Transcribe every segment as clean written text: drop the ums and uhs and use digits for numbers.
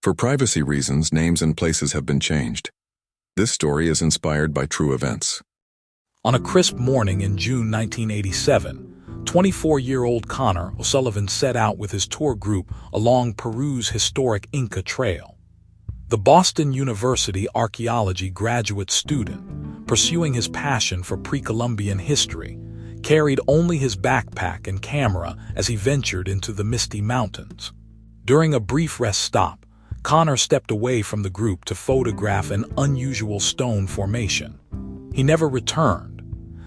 For privacy reasons, names and places have been changed. This story is inspired by true events. On a crisp morning in June 1987, 24-year-old Connor O'Sullivan set out with his tour group along Peru's historic Inca Trail. The Boston University archaeology graduate student, pursuing his passion for pre-Columbian history, carried only his backpack and camera as he ventured into the misty mountains. During a brief rest stop, Connor stepped away from the group to photograph an unusual stone formation. He never returned.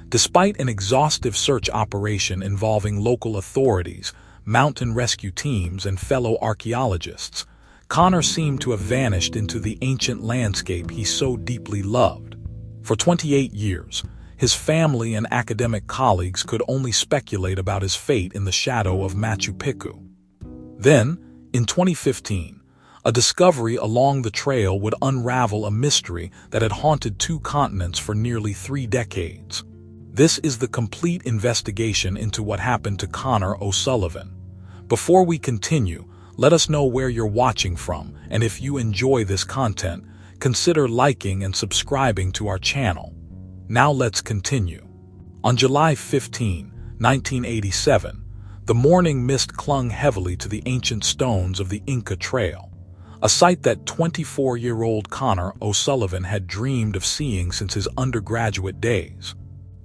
Despite an exhaustive search operation involving local authorities, mountain rescue teams, and fellow archaeologists, Connor seemed to have vanished into the ancient landscape he so deeply loved. For 28 years, his family and academic colleagues could only speculate about his fate in the shadow of Machu Picchu. Then, in 2015, a discovery along the trail would unravel a mystery that had haunted two continents for nearly 3 decades. This is the complete investigation into what happened to Connor O'Sullivan. Before we continue, let us know where you're watching from, and if you enjoy this content, consider liking and subscribing to our channel. Now let's continue. On July 15, 1987, the morning mist clung heavily to the ancient stones of the Inca Trail, a sight that 24-year-old Connor O'Sullivan had dreamed of seeing since his undergraduate days.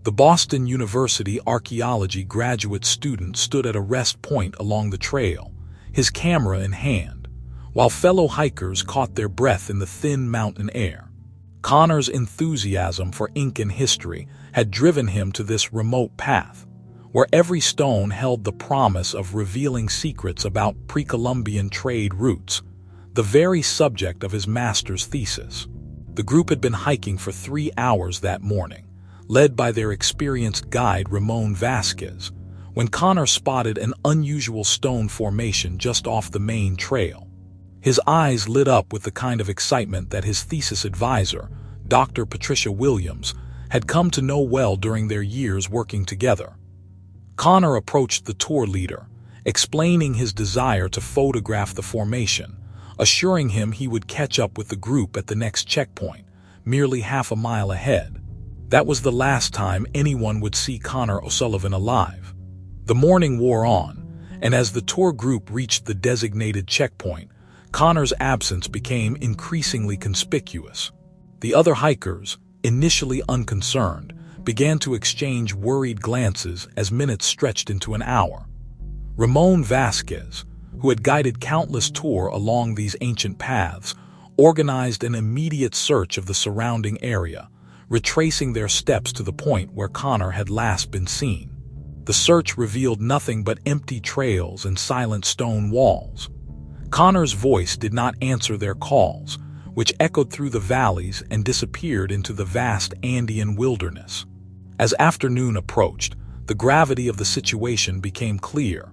The Boston University archaeology graduate student stood at a rest point along the trail, his camera in hand, while fellow hikers caught their breath in the thin mountain air. Connor's enthusiasm for Incan history had driven him to this remote path, where every stone held the promise of revealing secrets about pre-Columbian trade routes, the very subject of his master's thesis. The group had been hiking for 3 hours that morning, led by their experienced guide Ramon Vasquez, when Connor spotted an unusual stone formation just off the main trail. His eyes lit up with the kind of excitement that his thesis advisor, Dr. Patricia Williams, had come to know well during their years working together. Connor approached the tour leader, explaining his desire to photograph the formation, assuring him he would catch up with the group at the next checkpoint, merely half a mile ahead. That was the last time anyone would see Connor O'Sullivan alive. The morning wore on, and as the tour group reached the designated checkpoint, Connor's absence became increasingly conspicuous. The other hikers, initially unconcerned, began to exchange worried glances as minutes stretched into an hour. Ramon Vasquez, who had guided countless tours along these ancient paths, organized an immediate search of the surrounding area, retracing their steps to the point where Connor had last been seen. The search revealed nothing but empty trails and silent stone walls. Connor's voice did not answer their calls, which echoed through the valleys and disappeared into the vast Andean wilderness. As afternoon approached, the gravity of the situation became clear.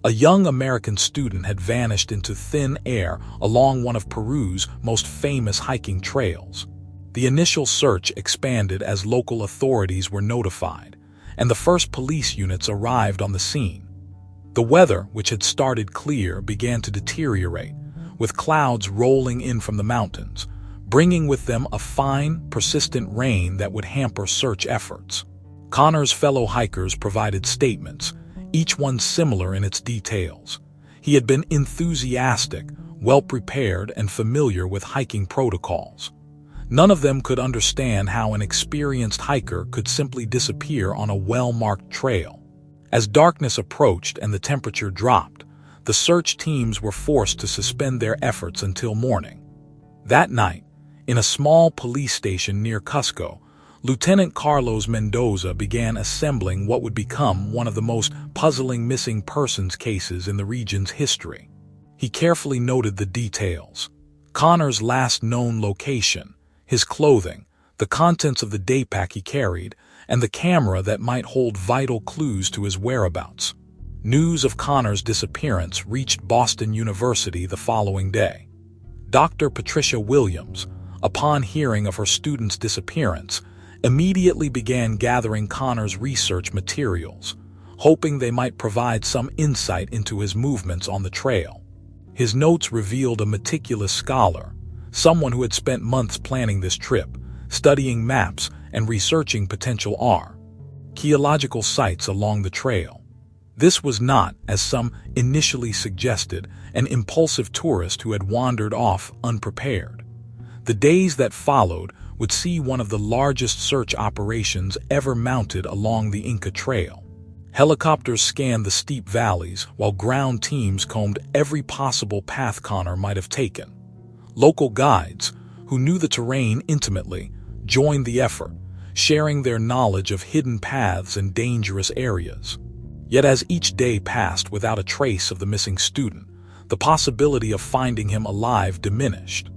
A young American student had vanished into thin air along one of Peru's most famous hiking trails. The initial search expanded as local authorities were notified, and the first police units arrived on the scene. The weather, which had started clear, began to deteriorate, with clouds rolling in from the mountains, bringing with them a fine, persistent rain that would hamper search efforts. Connor's fellow hikers provided statements, each one similar in its details. He had been enthusiastic, well-prepared, and familiar with hiking protocols. None of them could understand how an experienced hiker could simply disappear on a well-marked trail. As darkness approached and the temperature dropped, the search teams were forced to suspend their efforts until morning. That night, in a small police station near Cusco, Lieutenant Carlos Mendoza began assembling what would become one of the most puzzling missing persons cases in the region's history. He carefully noted the details: Connor's last known location, his clothing, the contents of the daypack he carried, and the camera that might hold vital clues to his whereabouts. News of Connor's disappearance reached Boston University the following day. Dr. Patricia Williams, upon hearing of her student's disappearance, immediately began gathering Connor's research materials, hoping they might provide some insight into his movements on the trail. His notes revealed a meticulous scholar, someone who had spent months planning this trip, studying maps and researching potential archaeological sites along the trail. This was not, as some initially suggested, an impulsive tourist who had wandered off unprepared. The days that followed would see one of the largest search operations ever mounted along the Inca Trail. Helicopters scanned the steep valleys, while ground teams combed every possible path Connor might have taken. Local guides, who knew the terrain intimately, joined the effort, sharing their knowledge of hidden paths and dangerous areas. Yet as each day passed without a trace of the missing student, the possibility of finding him alive diminished.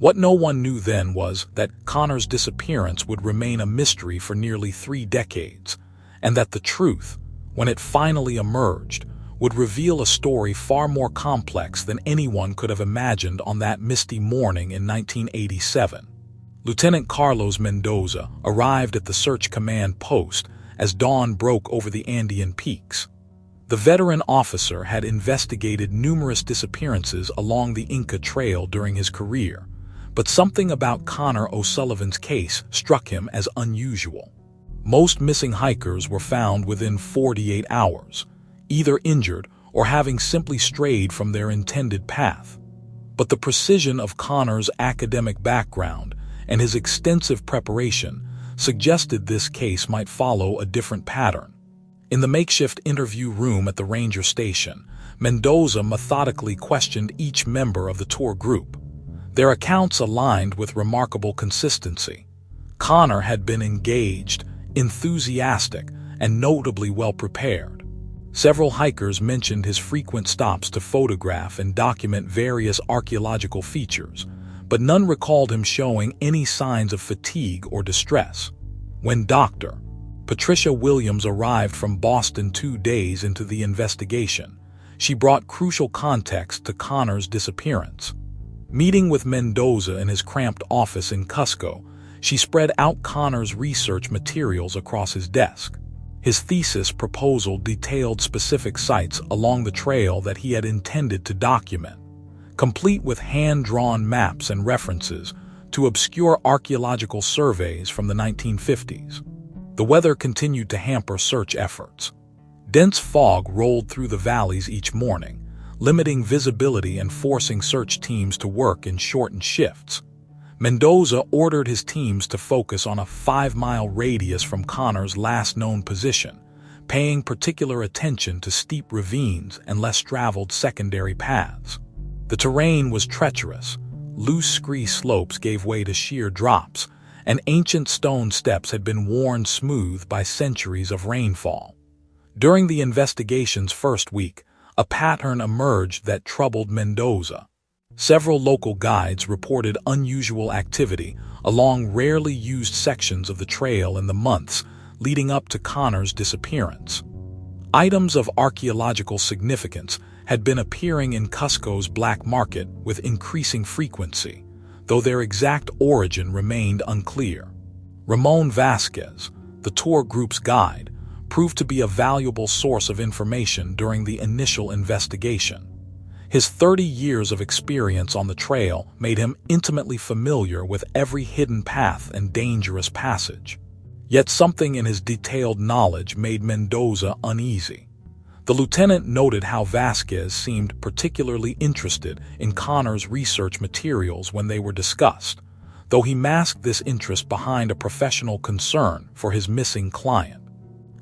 What no one knew then was that Connor's disappearance would remain a mystery for nearly 3 decades, and that the truth, when it finally emerged, would reveal a story far more complex than anyone could have imagined on that misty morning in 1987. Lieutenant Carlos Mendoza arrived at the search command post as dawn broke over the Andean peaks. The veteran officer had investigated numerous disappearances along the Inca Trail during his career, but something about Connor O'Sullivan's case struck him as unusual. Most missing hikers were found within 48 hours, either injured or having simply strayed from their intended path. But the precision of Connor's academic background and his extensive preparation suggested this case might follow a different pattern. In the makeshift interview room at the ranger station, Mendoza methodically questioned each member of the tour group. Their accounts aligned with remarkable consistency. Connor had been engaged, enthusiastic, and notably well prepared. Several hikers mentioned his frequent stops to photograph and document various archaeological features, but none recalled him showing any signs of fatigue or distress. When Dr. Patricia Williams arrived from Boston 2 days into the investigation, she brought crucial context to Connor's disappearance. Meeting with Mendoza in his cramped office in Cusco, she spread out Connor's research materials across his desk. His thesis proposal detailed specific sites along the trail that he had intended to document, complete with hand-drawn maps and references to obscure archaeological surveys from the 1950s. The weather continued to hamper search efforts. Dense fog rolled through the valleys each morning, limiting visibility and forcing search teams to work in shortened shifts. Mendoza ordered his teams to focus on a 5-mile radius from Connor's last known position, paying particular attention to steep ravines and less traveled secondary paths. The terrain was treacherous. Loose scree slopes gave way to sheer drops, and ancient stone steps had been worn smooth by centuries of rainfall. During the investigation's first week, a pattern emerged that troubled Mendoza. Several local guides reported unusual activity along rarely used sections of the trail in the months leading up to Connor's disappearance. Items of archaeological significance had been appearing in Cusco's black market with increasing frequency, though their exact origin remained unclear. Ramon Vasquez, the tour group's guide, proved to be a valuable source of information during the initial investigation. His 30 years of experience on the trail made him intimately familiar with every hidden path and dangerous passage. Yet something in his detailed knowledge made Mendoza uneasy. The lieutenant noted how Vasquez seemed particularly interested in Connor's research materials when they were discussed, though he masked this interest behind a professional concern for his missing client.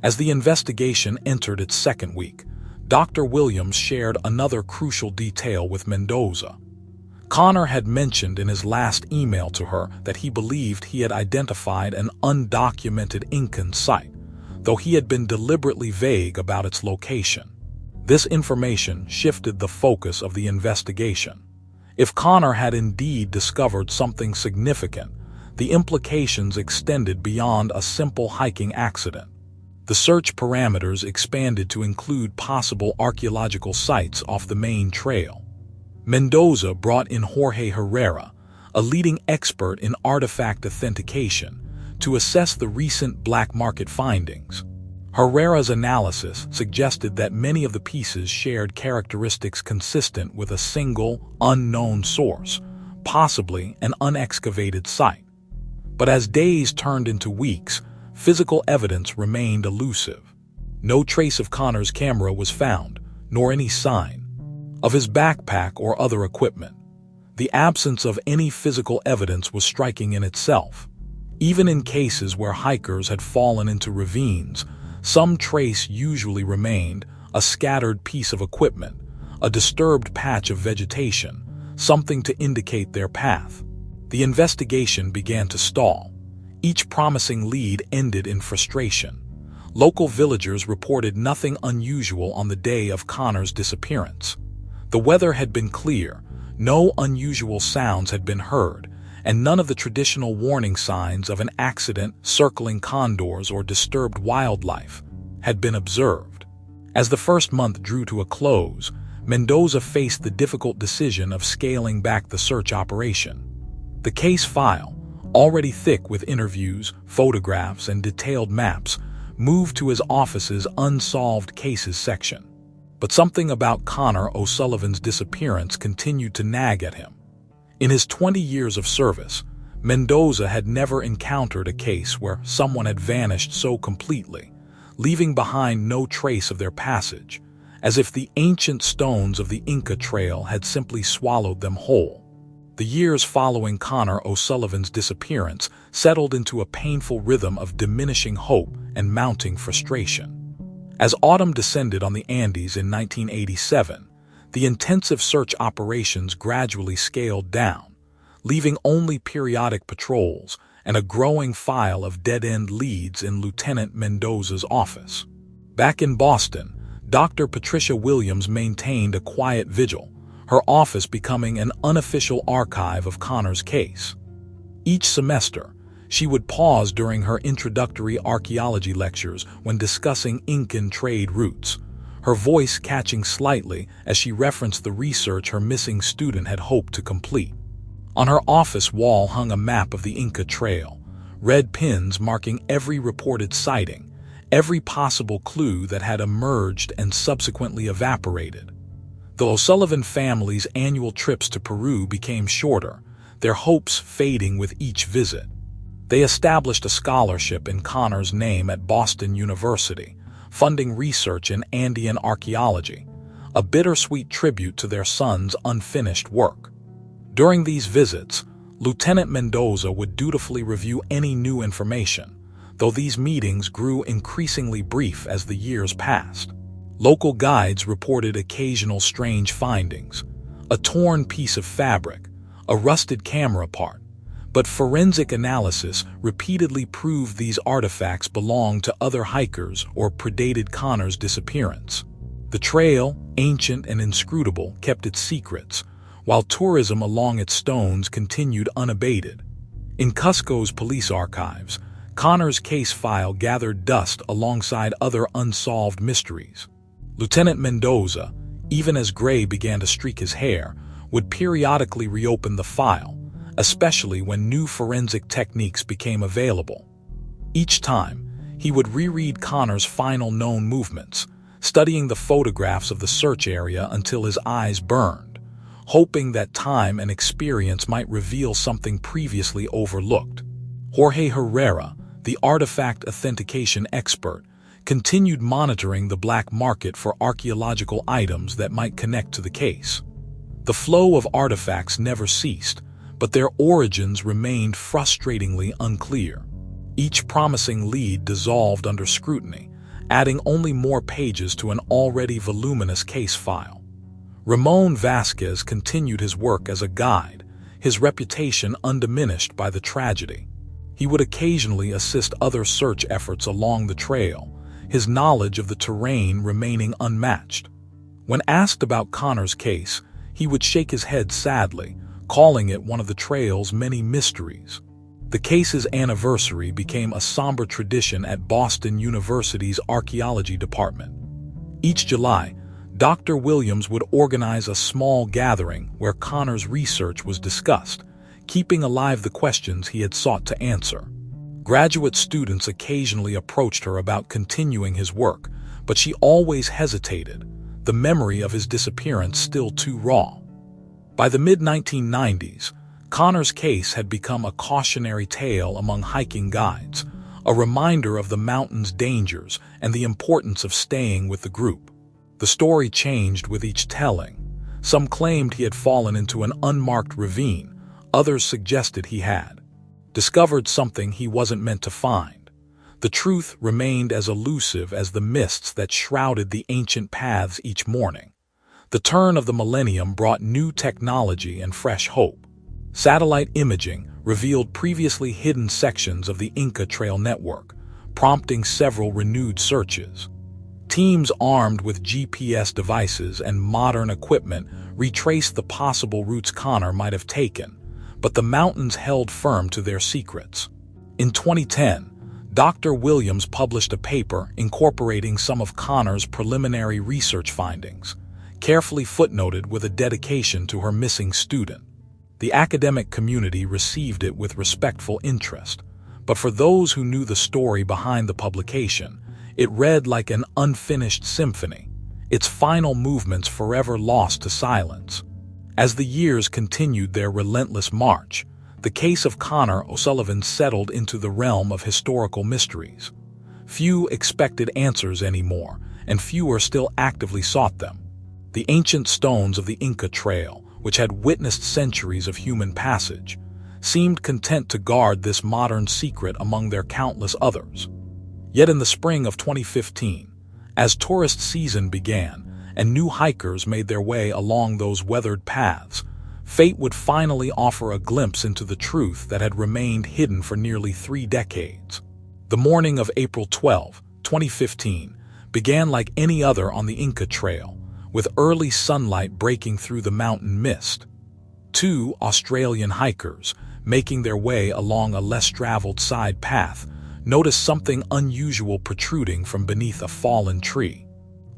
As the investigation entered its second week, Dr. Williams shared another crucial detail with Mendoza. Connor had mentioned in his last email to her that he believed he had identified an undocumented Incan site, though he had been deliberately vague about its location. This information shifted the focus of the investigation. If Connor had indeed discovered something significant, the implications extended beyond a simple hiking accident. The search parameters expanded to include possible archaeological sites off the main trail. Mendoza brought in Jorge Herrera, a leading expert in artifact authentication, to assess the recent black market findings. Herrera's analysis suggested that many of the pieces shared characteristics consistent with a single, unknown source, possibly an unexcavated site. But as days turned into weeks, physical evidence remained elusive. No trace of Connor's camera was found, nor any sign of his backpack or other equipment. The absence of any physical evidence was striking in itself. Even in cases where hikers had fallen into ravines, some trace usually remained: a scattered piece of equipment, a disturbed patch of vegetation, something to indicate their path. The investigation began to stall. Each promising lead ended in frustration. Local villagers reported nothing unusual on the day of Connor's disappearance. The weather had been clear, no unusual sounds had been heard, and none of the traditional warning signs of an accident, circling condors, or disturbed wildlife had been observed. As the first month drew to a close, Mendoza faced the difficult decision of scaling back the search operation. The case file, already thick with interviews, photographs, and detailed maps, moved to his office's Unsolved Cases section. But something about Connor O'Sullivan's disappearance continued to nag at him. In his 20 years of service, Mendoza had never encountered a case where someone had vanished so completely, leaving behind no trace of their passage, as if the ancient stones of the Inca Trail had simply swallowed them whole. The years following Connor O'Sullivan's disappearance settled into a painful rhythm of diminishing hope and mounting frustration. As autumn descended on the Andes in 1987, the intensive search operations gradually scaled down, leaving only periodic patrols and a growing file of dead-end leads in Lieutenant Mendoza's office. Back in Boston, Dr. Patricia Williams maintained a quiet vigil, her office becoming an unofficial archive of Connor's case. Each semester, she would pause during her introductory archaeology lectures when discussing Incan trade routes, her voice catching slightly as she referenced the research her missing student had hoped to complete. On her office wall hung a map of the Inca Trail, red pins marking every reported sighting, every possible clue that had emerged and subsequently evaporated. The O'Sullivan family's annual trips to Peru became shorter, their hopes fading with each visit. They established a scholarship in Connor's name at Boston University, funding research in Andean archaeology, a bittersweet tribute to their son's unfinished work. During these visits, Lieutenant Mendoza would dutifully review any new information, though these meetings grew increasingly brief as the years passed. Local guides reported occasional strange findings: a torn piece of fabric, a rusted camera part, but forensic analysis repeatedly proved these artifacts belonged to other hikers or predated Connor's disappearance. The trail, ancient and inscrutable, kept its secrets, while tourism along its stones continued unabated. In Cusco's police archives, Connor's case file gathered dust alongside other unsolved mysteries. Lieutenant Mendoza, even as gray began to streak his hair, would periodically reopen the file, especially when new forensic techniques became available. Each time, he would reread Connor's final known movements, studying the photographs of the search area until his eyes burned, hoping that time and experience might reveal something previously overlooked. Jorge Herrera, the artifact authentication expert, continued monitoring the black market for archaeological items that might connect to the case. The flow of artifacts never ceased, but their origins remained frustratingly unclear. Each promising lead dissolved under scrutiny, adding only more pages to an already voluminous case file. Ramon Vasquez continued his work as a guide, his reputation undiminished by the tragedy. He would occasionally assist other search efforts along the trail, his knowledge of the terrain remaining unmatched. When asked about Connor's case, he would shake his head sadly, calling it one of the trail's many mysteries. The case's anniversary became a somber tradition at Boston University's archaeology department. Each July, Dr. Williams would organize a small gathering where Connor's research was discussed, keeping alive the questions he had sought to answer. Graduate students occasionally approached her about continuing his work, but she always hesitated, the memory of his disappearance still too raw. By the mid-1990s, Connor's case had become a cautionary tale among hiking guides, a reminder of the mountain's dangers and the importance of staying with the group. The story changed with each telling. Some claimed he had fallen into an unmarked ravine, others suggested he had discovered something he wasn't meant to find. The truth remained as elusive as the mists that shrouded the ancient paths each morning. The turn of the millennium brought new technology and fresh hope. Satellite imaging revealed previously hidden sections of the Inca Trail network, prompting several renewed searches. Teams armed with GPS devices and modern equipment retraced the possible routes Connor might have taken, but the mountains held firm to their secrets. In 2010, Dr. Williams published a paper incorporating some of Connor's preliminary research findings, carefully footnoted with a dedication to her missing student. The academic community received it with respectful interest, but for those who knew the story behind the publication, it read like an unfinished symphony, its final movements forever lost to silence. As the years continued their relentless march, the case of Connor O'Sullivan settled into the realm of historical mysteries. Few expected answers anymore, and fewer still actively sought them. The ancient stones of the Inca Trail, which had witnessed centuries of human passage, seemed content to guard this modern secret among their countless others. Yet in the spring of 2015, as tourist season began and new hikers made their way along those weathered paths, fate would finally offer a glimpse into the truth that had remained hidden for nearly 3 decades. The morning of April 12, 2015, began like any other on the Inca Trail, with early sunlight breaking through the mountain mist. 2 Australian hikers, making their way along a less traveled side path, noticed something unusual protruding from beneath a fallen tree.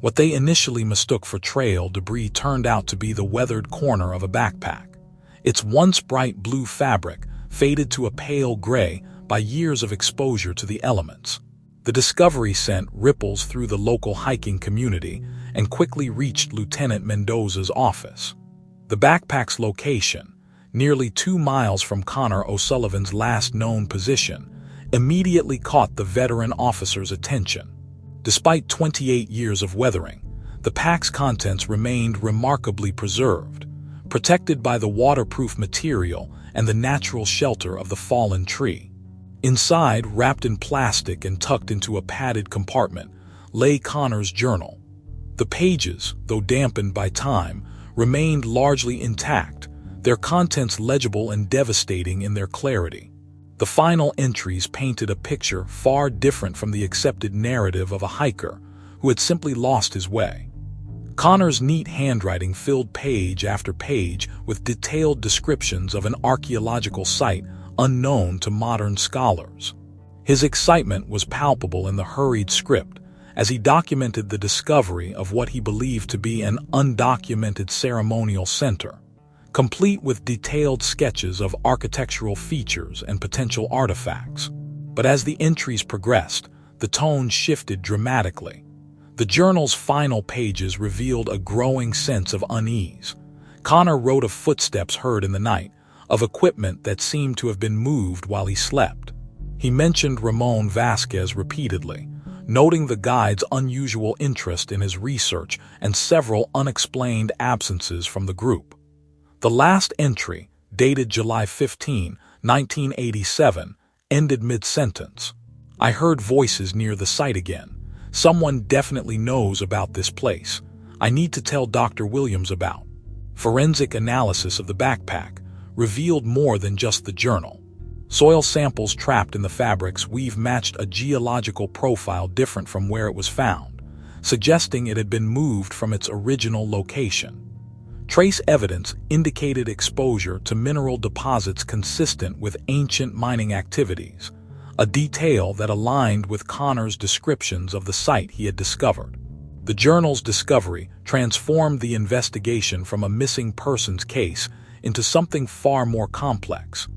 What they initially mistook for trail debris turned out to be the weathered corner of a backpack. Its once bright blue fabric faded to a pale gray by years of exposure to the elements. The discovery sent ripples through the local hiking community and quickly reached Lieutenant Mendoza's office. The backpack's location, nearly 2 miles from Connor O'Sullivan's last known position, immediately caught the veteran officer's attention. Despite 28 years of weathering, the pack's contents remained remarkably preserved, protected by the waterproof material and the natural shelter of the fallen tree. Inside, wrapped in plastic and tucked into a padded compartment, lay Connor's journal. The pages, though dampened by time, remained largely intact, their contents legible and devastating in their clarity. The final entries painted a picture far different from the accepted narrative of a hiker who had simply lost his way. Connor's neat handwriting filled page after page with detailed descriptions of an archaeological site unknown to modern scholars. His excitement was palpable in the hurried script as he documented the discovery of what he believed to be an undocumented ceremonial center, complete with detailed sketches of architectural features and potential artifacts. But as the entries progressed, the tone shifted dramatically. The journal's final pages revealed a growing sense of unease. Connor wrote of footsteps heard in the night, of equipment that seemed to have been moved while he slept. He mentioned Ramon Vasquez repeatedly, noting the guide's unusual interest in his research and several unexplained absences from the group. The last entry, dated July 15, 1987, ended mid-sentence. "I heard voices near the site again. Someone definitely knows about this place. I need to tell Dr. Williams about." Forensic analysis of the backpack revealed more than just the journal. Soil samples trapped in the fabric's weave matched a geological profile different from where it was found, suggesting it had been moved from its original location. Trace evidence indicated exposure to mineral deposits consistent with ancient mining activities, a detail that aligned with Connor's descriptions of the site he had discovered. The journal's discovery transformed the investigation from a missing persons case into something far more complex.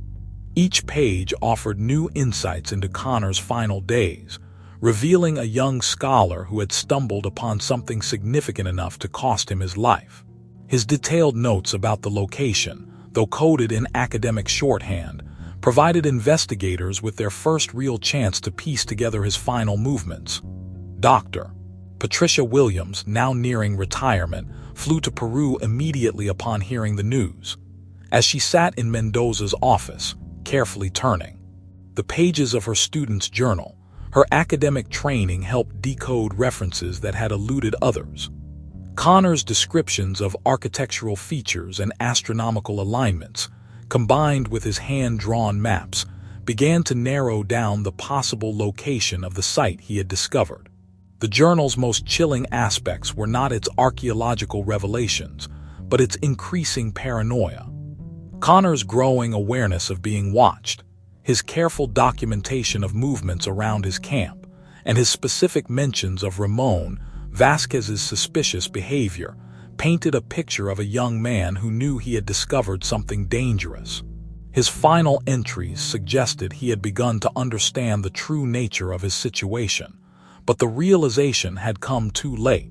Each page offered new insights into Connor's final days, revealing a young scholar who had stumbled upon something significant enough to cost him his life. His detailed notes about the location, though coded in academic shorthand, provided investigators with their first real chance to piece together his final movements. Dr. Patricia Williams, now nearing retirement, flew to Peru immediately upon hearing the news. As she sat in Mendoza's office, carefully turning the pages of her student's journal, her academic training helped decode references that had eluded others. Connor's descriptions of architectural features and astronomical alignments, combined with his hand-drawn maps, began to narrow down the possible location of the site he had discovered. The journal's most chilling aspects were not its archaeological revelations, but its increasing paranoia. Connor's growing awareness of being watched, his careful documentation of movements around his camp, and his specific mentions of Ramon Vasquez's suspicious behavior painted a picture of a young man who knew he had discovered something dangerous. His final entries suggested he had begun to understand the true nature of his situation, but the realization had come too late.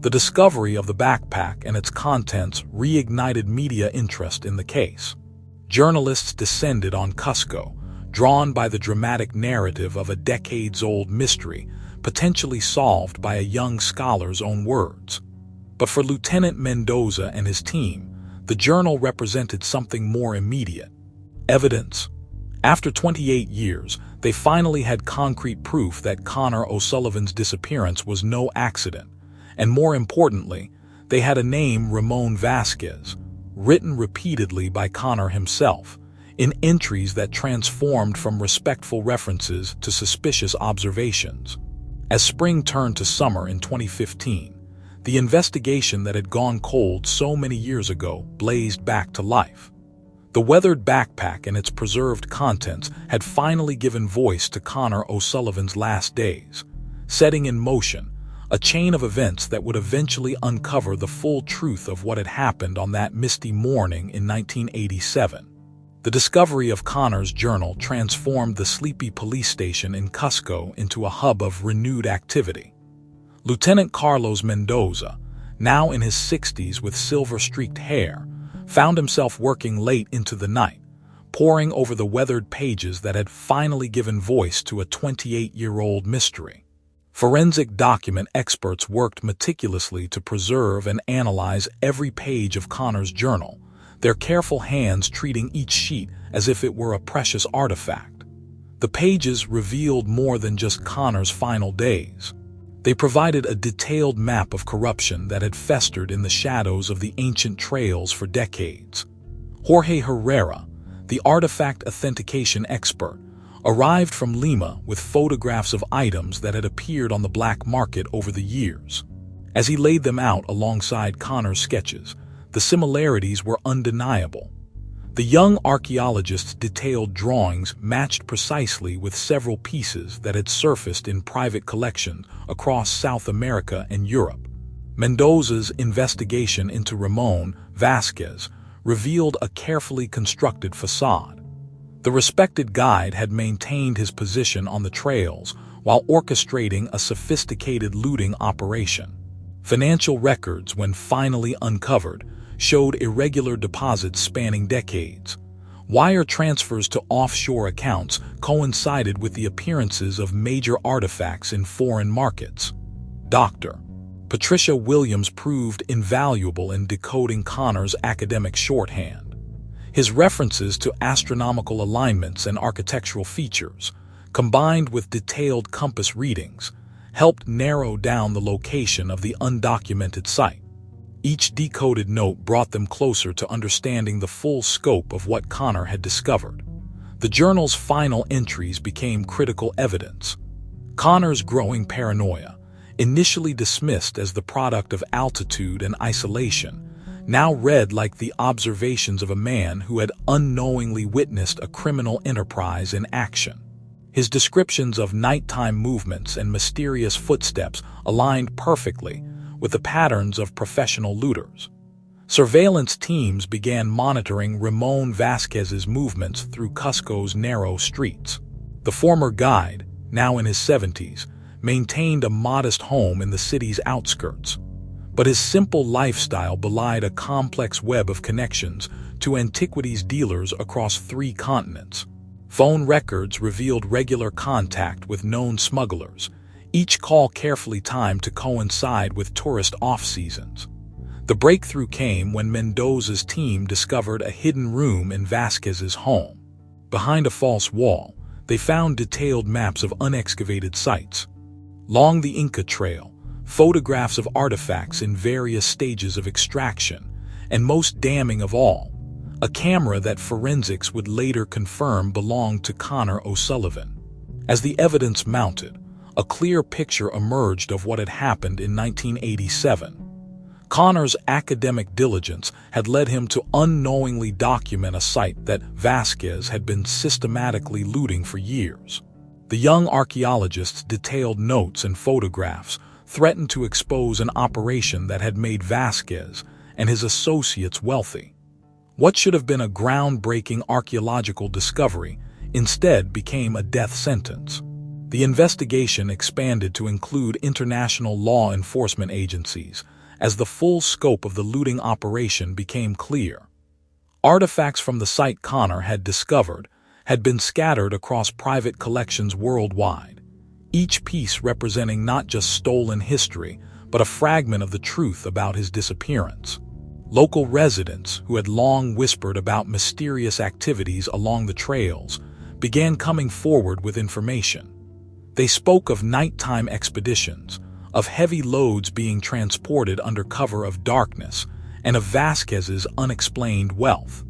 The discovery of the backpack and its contents reignited media interest in the case. Journalists descended on Cusco, drawn by the dramatic narrative of a decades-old mystery potentially solved by a young scholar's own words. But for Lieutenant Mendoza and his team, the journal represented something more immediate. Evidence. After 28 years, they finally had concrete proof that Connor O'Sullivan's disappearance was no accident, and more importantly, they had a name, Ramon Vasquez, written repeatedly by Connor himself, in entries that transformed from respectful references to suspicious observations. As spring turned to summer in 2015, the investigation that had gone cold so many years ago blazed back to life. The weathered backpack and its preserved contents had finally given voice to Connor O'Sullivan's last days, setting in motion a chain of events that would eventually uncover the full truth of what had happened on that misty morning in 1987. The discovery of Connor's journal transformed the sleepy police station in Cusco into a hub of renewed activity. Lieutenant Carlos Mendoza, now in his 60s with silver-streaked hair, found himself working late into the night, poring over the weathered pages that had finally given voice to a 28-year-old mystery. Forensic document experts worked meticulously to preserve and analyze every page of Connor's journal, their careful hands treating each sheet as if it were a precious artifact. The pages revealed more than just Connor's final days. They provided a detailed map of corruption that had festered in the shadows of the ancient trails for decades. Jorge Herrera, the artifact authentication expert, arrived from Lima with photographs of items that had appeared on the black market over the years. As he laid them out alongside Connor's sketches, the similarities were undeniable. The young archaeologist's detailed drawings matched precisely with several pieces that had surfaced in private collections across South America and Europe. Mendoza's investigation into Ramon Vasquez revealed a carefully constructed facade. The respected guide had maintained his position on the trails while orchestrating a sophisticated looting operation. Financial records, when finally uncovered, showed irregular deposits spanning decades. Wire transfers to offshore accounts coincided with the appearances of major artifacts in foreign markets. Dr. Patricia Williams proved invaluable in decoding Connor's academic shorthand. His references to astronomical alignments and architectural features, combined with detailed compass readings, helped narrow down the location of the undocumented site. Each decoded note brought them closer to understanding the full scope of what Connor had discovered. The journal's final entries became critical evidence. Connor's growing paranoia, initially dismissed as the product of altitude and isolation, now read like the observations of a man who had unknowingly witnessed a criminal enterprise in action. His descriptions of nighttime movements and mysterious footsteps aligned perfectly with the patterns of professional looters. Surveillance teams began monitoring Ramon Vasquez's movements through Cusco's narrow streets. The former guide, now in his 70s, maintained a modest home in the city's outskirts. But his simple lifestyle belied a complex web of connections to antiquities dealers across 3 continents. Phone records revealed regular contact with known smugglers, each call carefully timed to coincide with tourist off-seasons. The breakthrough came when Mendoza's team discovered a hidden room in Vasquez's home. Behind a false wall, they found detailed maps of unexcavated sites. Along the Inca Trail, photographs of artifacts in various stages of extraction, and most damning of all, a camera that forensics would later confirm belonged to Connor O'Sullivan. As the evidence mounted, a clear picture emerged of what had happened in 1987. Connor's academic diligence had led him to unknowingly document a site that Vasquez had been systematically looting for years. The young archaeologist's detailed notes and photographs threatened to expose an operation that had made Vasquez and his associates wealthy. What should have been a groundbreaking archaeological discovery instead became a death sentence. The investigation expanded to include international law enforcement agencies as the full scope of the looting operation became clear. Artifacts from the site Connor had discovered had been scattered across private collections worldwide, each piece representing not just stolen history, but a fragment of the truth about his disappearance. Local residents, who had long whispered about mysterious activities along the trails, began coming forward with information. They spoke of nighttime expeditions, of heavy loads being transported under cover of darkness, and of Vasquez's unexplained wealth.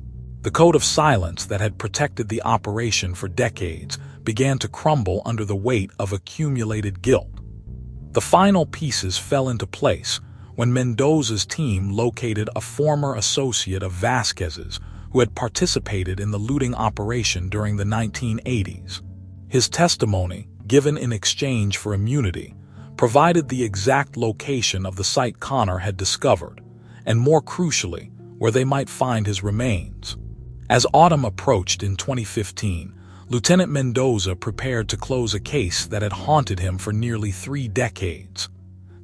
The code of silence that had protected the operation for decades began to crumble under the weight of accumulated guilt. The final pieces fell into place when Mendoza's team located a former associate of Vasquez's who had participated in the looting operation during the 1980s. His testimony, given in exchange for immunity, provided the exact location of the site Connor had discovered, and more crucially, where they might find his remains. As autumn approached in 2015, Lieutenant Mendoza prepared to close a case that had haunted him for nearly 3 decades.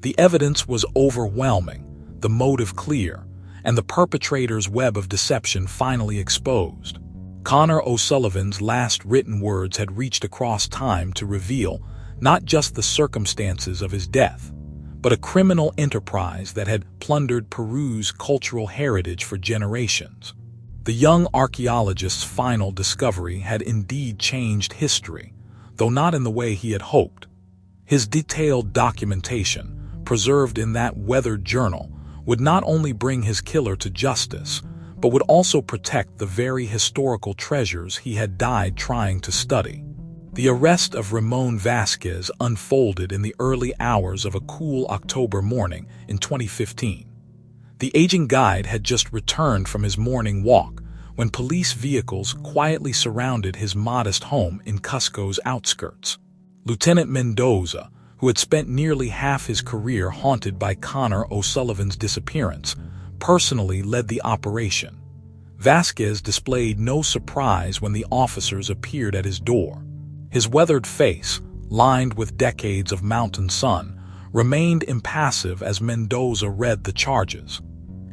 The evidence was overwhelming, the motive clear, and the perpetrator's web of deception finally exposed. Connor O'Sullivan's last written words had reached across time to reveal not just the circumstances of his death, but a criminal enterprise that had plundered Peru's cultural heritage for generations. The young archaeologist's final discovery had indeed changed history, though not in the way he had hoped. His detailed documentation, preserved in that weathered journal, would not only bring his killer to justice, but would also protect the very historical treasures he had died trying to study. The arrest of Ramon Vasquez unfolded in the early hours of a cool October morning in 2015. The aging guide had just returned from his morning walk when police vehicles quietly surrounded his modest home in Cusco's outskirts. Lieutenant Mendoza, who had spent nearly half his career haunted by Connor O'Sullivan's disappearance, personally led the operation. Vasquez displayed no surprise when the officers appeared at his door. His weathered face, lined with decades of mountain sun, remained impassive as Mendoza read the charges.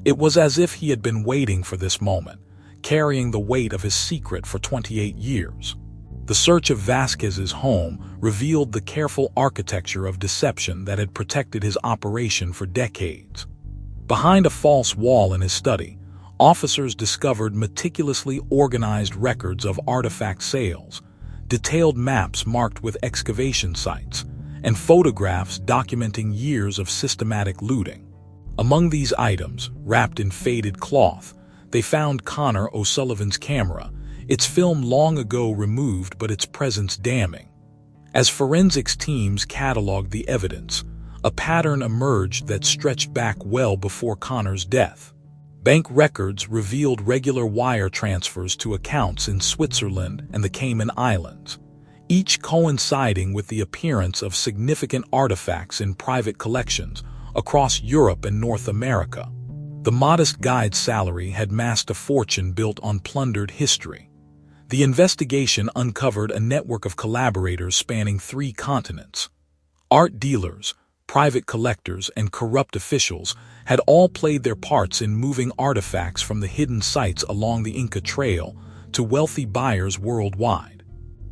It was as if he had been waiting for this moment, carrying the weight of his secret for 28 years. The search of Vasquez's home revealed the careful architecture of deception that had protected his operation for decades. Behind a false wall in his study, officers discovered meticulously organized records of artifact sales, detailed maps marked with excavation sites, and photographs documenting years of systematic looting. Among these items, wrapped in faded cloth, they found Connor O'Sullivan's camera, its film long ago removed but its presence damning. As forensics teams cataloged the evidence, a pattern emerged that stretched back well before Connor's death. Bank records revealed regular wire transfers to accounts in Switzerland and the Cayman Islands, each coinciding with the appearance of significant artifacts in private collections across Europe and North America. The modest guide's salary had masked a fortune built on plundered history. The investigation uncovered a network of collaborators spanning 3 continents. Art dealers, private collectors, and corrupt officials had all played their parts in moving artifacts from the hidden sites along the Inca Trail to wealthy buyers worldwide.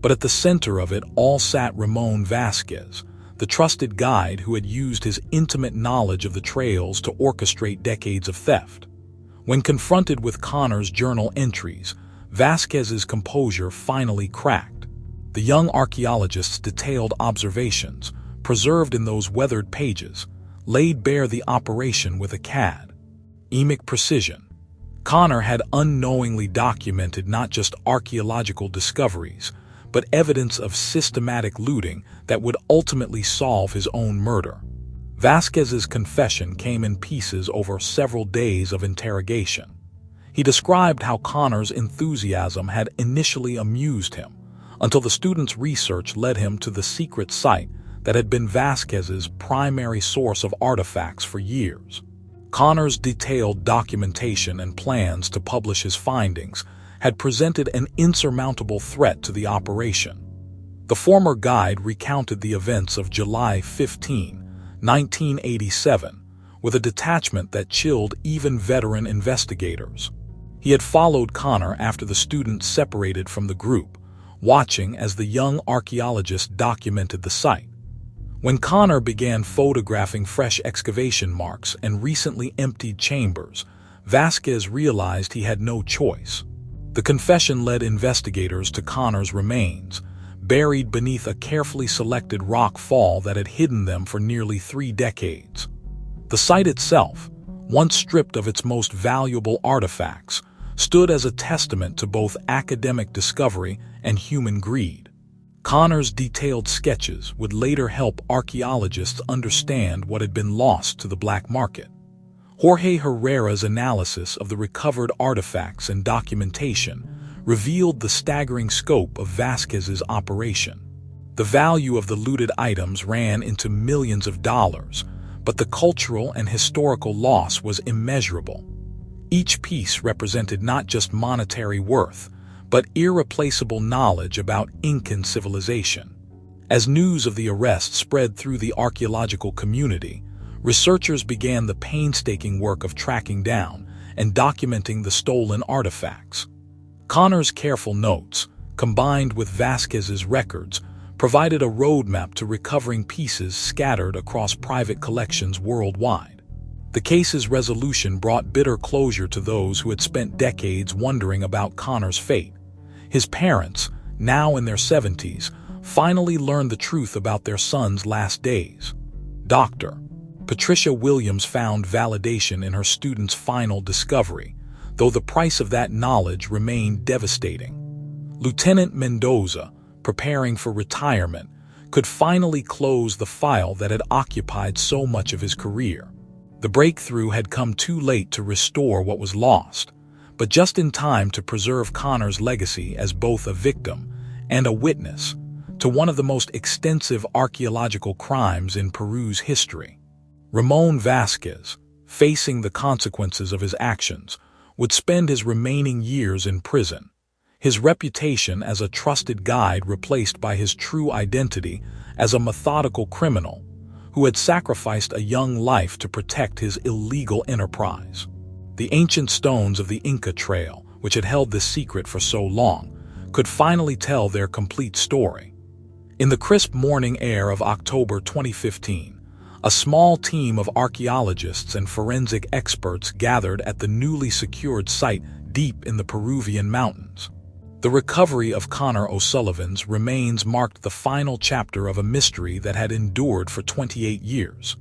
But at the center of it all sat Ramon Vasquez, the trusted guide who had used his intimate knowledge of the trails to orchestrate decades of theft. When confronted with Connor's journal entries, Vasquez's composure finally cracked. The young archaeologist's detailed observations, preserved in those weathered pages, laid bare the operation with academic precision. Connor had unknowingly documented not just archaeological discoveries, but evidence of systematic looting that would ultimately solve his own murder. Vasquez's confession came in pieces over several days of interrogation. He described how Connor's enthusiasm had initially amused him, until the student's research led him to the secret site that had been Vasquez's primary source of artifacts for years. Connor's detailed documentation and plans to publish his findings had presented an insurmountable threat to the operation. The former guide recounted the events of July 15, 1987, with a detachment that chilled even veteran investigators. He had followed Connor after the student separated from the group, watching as the young archaeologist documented the site. When Connor began photographing fresh excavation marks and recently emptied chambers, Vasquez realized he had no choice. The confession led investigators to Connor's remains, buried beneath a carefully selected rock fall that had hidden them for nearly 3 decades. The site itself, once stripped of its most valuable artifacts, stood as a testament to both academic discovery and human greed. Connor's detailed sketches would later help archaeologists understand what had been lost to the black market. Jorge Herrera's analysis of the recovered artifacts and documentation revealed the staggering scope of Vasquez's operation. The value of the looted items ran into millions of dollars, but the cultural and historical loss was immeasurable. Each piece represented not just monetary worth, but irreplaceable knowledge about Incan civilization. As news of the arrest spread through the archaeological community, researchers began the painstaking work of tracking down and documenting the stolen artifacts. Connor's careful notes, combined with Vasquez's records, provided a roadmap to recovering pieces scattered across private collections worldwide. The case's resolution brought bitter closure to those who had spent decades wondering about Connor's fate. His parents, now in their 70s, finally learned the truth about their son's last days. Dr. Patricia Williams found validation in her student's final discovery, though the price of that knowledge remained devastating. Lieutenant Mendoza, preparing for retirement, could finally close the file that had occupied so much of his career. The breakthrough had come too late to restore what was lost, but just in time to preserve Connor's legacy as both a victim and a witness to one of the most extensive archaeological crimes in Peru's history. Ramon Vasquez, facing the consequences of his actions, would spend his remaining years in prison, his reputation as a trusted guide replaced by his true identity as a methodical criminal who had sacrificed a young life to protect his illegal enterprise. The ancient stones of the Inca Trail, which had held this secret for so long, could finally tell their complete story. In the crisp morning air of October 2015, a small team of archaeologists and forensic experts gathered at the newly secured site deep in the Peruvian mountains. The recovery of Connor O'Sullivan's remains marked the final chapter of a mystery that had endured for 28 years.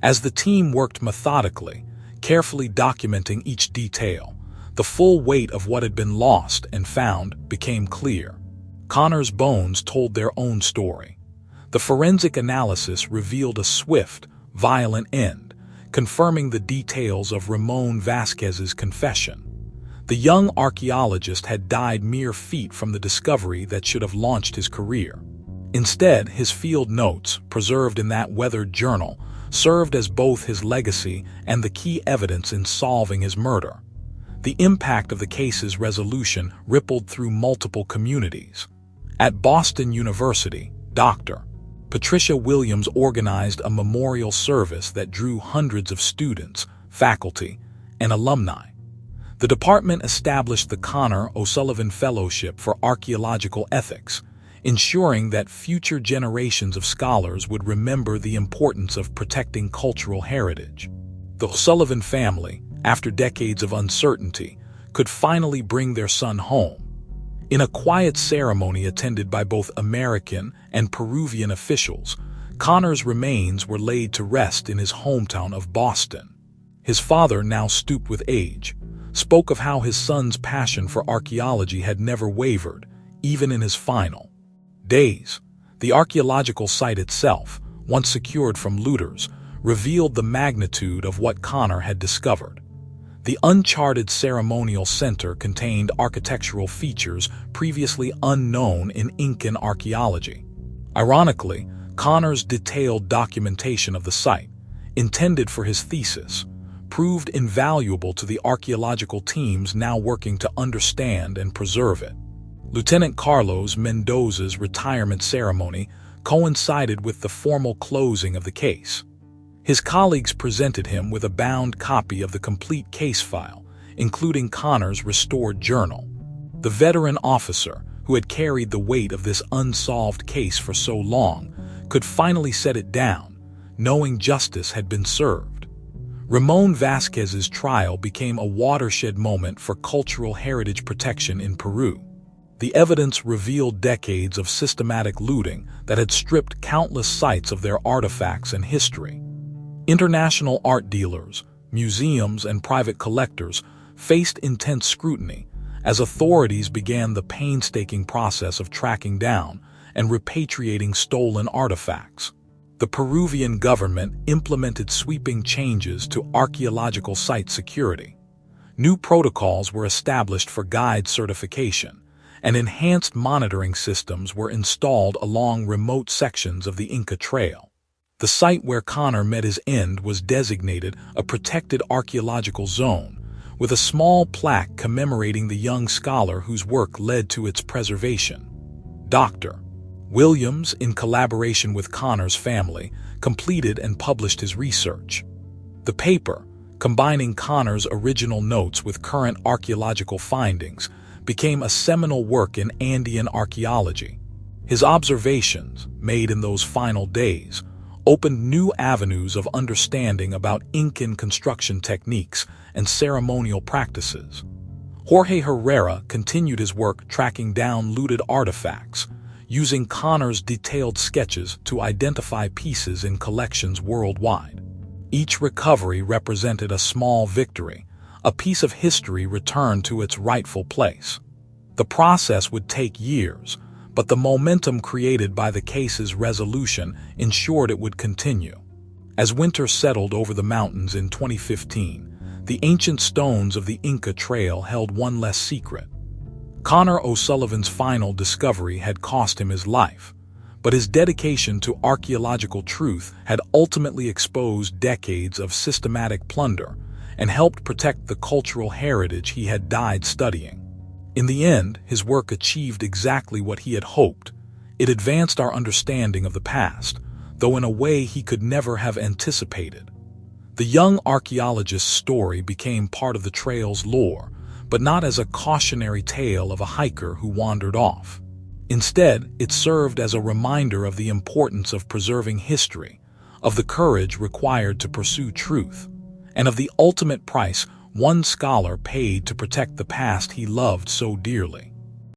As the team worked methodically, carefully documenting each detail, the full weight of what had been lost and found became clear. Connor's bones told their own story. The forensic analysis revealed a swift, violent end, confirming the details of Ramon Vasquez's confession. The young archaeologist had died mere feet from the discovery that should have launched his career. Instead, his field notes, preserved in that weathered journal, served as both his legacy and the key evidence in solving his murder. The impact of the case's resolution rippled through multiple communities. At Boston University, Dr. Patricia Williams organized a memorial service that drew hundreds of students, faculty, and alumni. The department established the Connor O'Sullivan Fellowship for Archaeological Ethics, ensuring that future generations of scholars would remember the importance of protecting cultural heritage. The O'Sullivan family, after decades of uncertainty, could finally bring their son home. In a quiet ceremony attended by both American and Peruvian officials, Connor's remains were laid to rest in his hometown of Boston. His father, now stooped with age, spoke of how his son's passion for archaeology had never wavered, even in his final days. The archaeological site itself, once secured from looters, revealed the magnitude of what Connor had discovered. The uncharted ceremonial center contained architectural features previously unknown in Incan archaeology. Ironically, Connor's detailed documentation of the site, intended for his thesis, proved invaluable to the archaeological teams now working to understand and preserve it. Lieutenant Carlos Mendoza's retirement ceremony coincided with the formal closing of the case. His colleagues presented him with a bound copy of the complete case file, including Connor's restored journal. The veteran officer, who had carried the weight of this unsolved case for so long, could finally set it down, knowing justice had been served. Ramon Vasquez's trial became a watershed moment for cultural heritage protection in Peru. The evidence revealed decades of systematic looting that had stripped countless sites of their artifacts and history. International art dealers, museums, and private collectors faced intense scrutiny as authorities began the painstaking process of tracking down and repatriating stolen artifacts. The Peruvian government implemented sweeping changes to archaeological site security. New protocols were established for guide certification, and enhanced monitoring systems were installed along remote sections of the Inca Trail. The site where Connor met his end was designated a protected archaeological zone, with a small plaque commemorating the young scholar whose work led to its preservation. Dr. Williams, in collaboration with Connor's family, completed and published his research. The paper, combining Connor's original notes with current archaeological findings, became a seminal work in Andean archaeology. His observations, made in those final days, opened new avenues of understanding about Incan construction techniques and ceremonial practices. Jorge Herrera continued his work tracking down looted artifacts, using Connor's detailed sketches to identify pieces in collections worldwide. Each recovery represented a small victory, a piece of history returned to its rightful place. The process would take years, but the momentum created by the case's resolution ensured it would continue. As winter settled over the mountains in 2015, the ancient stones of the Inca Trail held one less secret. Connor O'Sullivan's final discovery had cost him his life, but his dedication to archaeological truth had ultimately exposed decades of systematic plunder and helped protect the cultural heritage he had died studying. In the end, his work achieved exactly what he had hoped. It advanced our understanding of the past, though in a way he could never have anticipated. The young archaeologist's story became part of the trail's lore, but not as a cautionary tale of a hiker who wandered off. Instead, it served as a reminder of the importance of preserving history, of the courage required to pursue truth, and of the ultimate price one scholar paid to protect the past he loved so dearly.